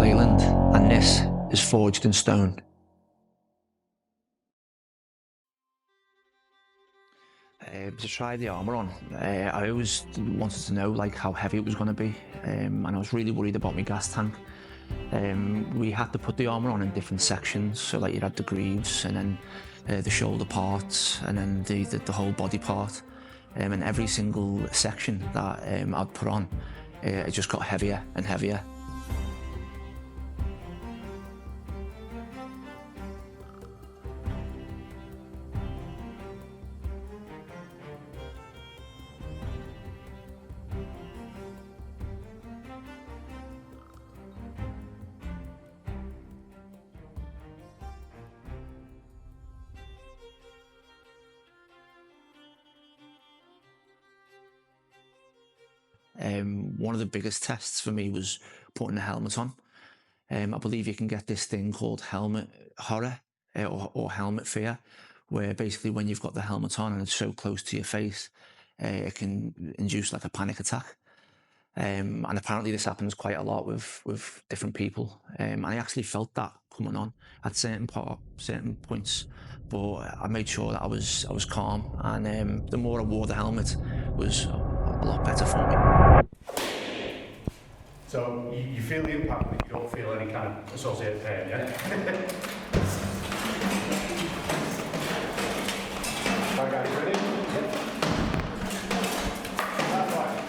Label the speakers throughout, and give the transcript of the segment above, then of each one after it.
Speaker 1: Leyland, and this is Forged in Stone. To try the armour on, I always wanted to know how heavy it was going to be, and I was really worried about my gas tank. We had to put the armour on in different sections, so you had the greaves, and then the shoulder parts, and then the whole body part, and every single section that I'd put on, it just got heavier and heavier. One of the biggest tests for me was putting the helmet on. I believe you can get this thing called helmet horror or helmet fear, where basically when you've got the helmet on and it's so close to your face, it can induce a panic attack. And apparently this happens quite a lot with different people. I actually felt that coming on at certain points, but I made sure that I was calm, and the more I wore the helmet was a lot better for me.
Speaker 2: So you feel the impact, but you don't feel any kind of associated pain, yeah? Right, guys, ready? Yep. That's right.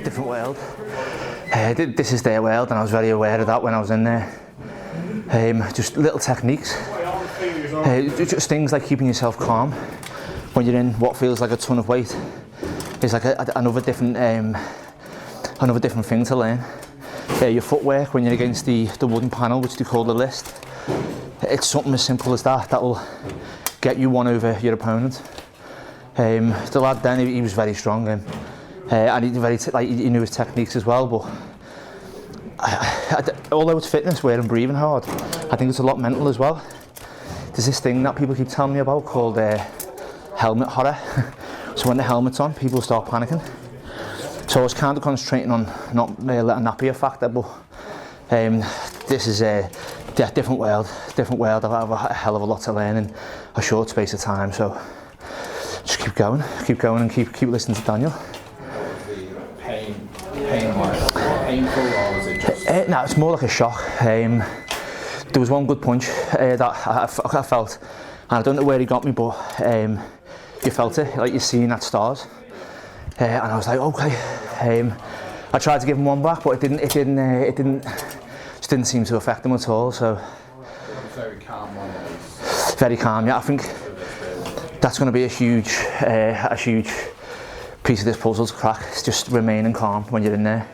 Speaker 3: Different world. This is their world, and I was very aware of that when I was in there. Just little techniques, just things like keeping yourself calm when you're in what feels like a ton of weight is another different thing to learn. Your footwork when you're against the wooden panel, which they call the list, it's something as simple as that will get you one over your opponent. The lad then, he was very strong, and he knew his techniques as well, but although it's fitness, wearing breathing hard, I think it's a lot mental as well. There's this thing that people keep telling me about called helmet horror. So when the helmet's on, people start panicking. So I was kind of concentrating on not letting that be a factor, but this is a different world. I have a hell of a lot to learn in a short space of time, so just keep going and keep listening to Daniel.
Speaker 4: Painful, or was it just?
Speaker 3: No, it's more like a shock. There was one good punch that I felt, and I don't know where he got me, but you felt it, like you're seeing that stars. And I was like, okay. I tried to give him one back, but it didn't seem to affect him at all. So
Speaker 4: very calm one.
Speaker 3: Very calm. Yeah, I think that's going to be a huge piece of this puzzle to crack. It's just remaining calm when you're in there.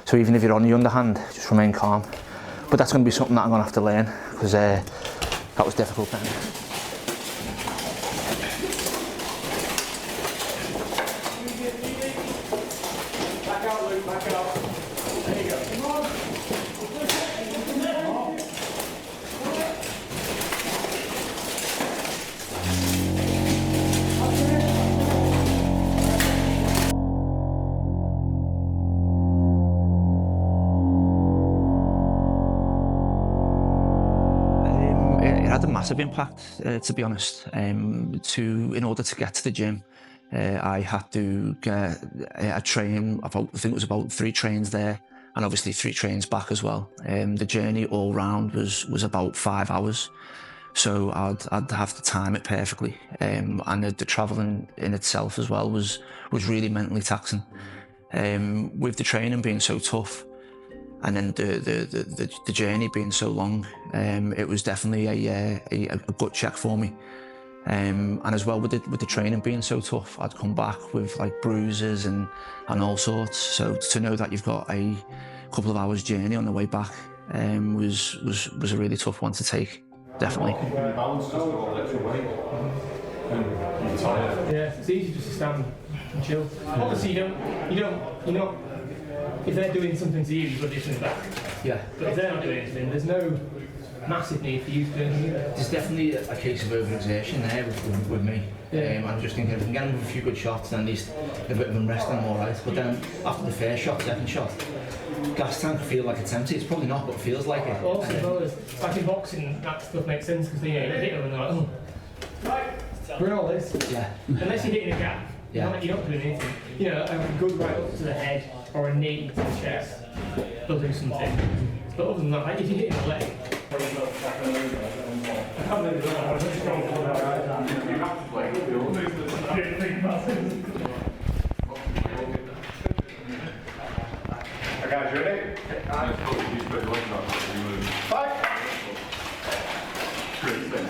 Speaker 3: So even if you're on the underhand, just remain calm. But that's going to be something that I'm going to have to learn, because that was difficult then.
Speaker 2: Back
Speaker 1: It had a massive impact, to be honest. In order to get to the gym, I had to get a train. I think it was about 3 trains there, and obviously 3 trains back as well. The journey all round was about 5 hours, so I'd have to time it perfectly. And the travelling in itself as well was really mentally taxing. With the training being so tough, and then the journey being so long, it was definitely a gut check for me. And as well with the training being so tough, I'd come back with like bruises and all sorts. So to know that you've got a couple of hours journey on the way back was a really tough one to take, definitely.
Speaker 5: Yeah, it's easy just to stand and chill. Obviously, you know, if they're doing something to you, you've got to do something back.
Speaker 1: Yeah.
Speaker 5: But if they're not doing anything, there's no massive need for you to do anything either.
Speaker 3: There's definitely a case of overexertion there with me.
Speaker 5: Yeah.
Speaker 3: I'm just thinking if I can get him with a few good shots, then at least a bit of him resting, I'm alright. But then after the first shot, second shot, gas tank feel like it's empty. It's probably not, but it feels like it.
Speaker 5: Also, as well as, like in boxing, that stuff makes sense because you hit them and they're like, oh, we're in all this.
Speaker 3: Yeah.
Speaker 5: Unless you're hitting a gap,
Speaker 3: Yeah.
Speaker 5: you're not doing anything. You know, a good right up to the head or a knee to the chest, they'll do something. But other than that, like if you're hitting the leg, I can't believe that.
Speaker 2: I got you ready? Fight! Ready?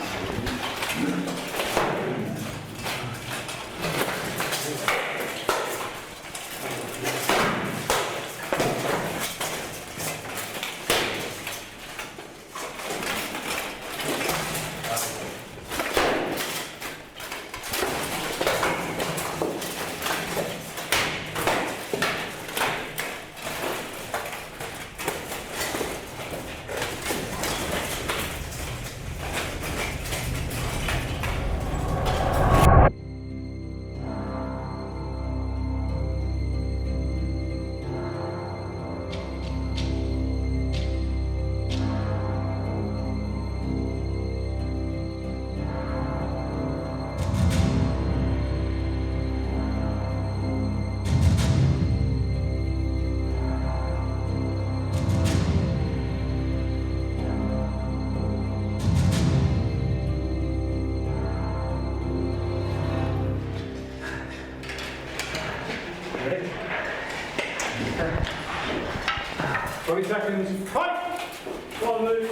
Speaker 2: 20 seconds. Fight! One move.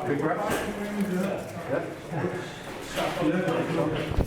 Speaker 2: Big breath. Yeah.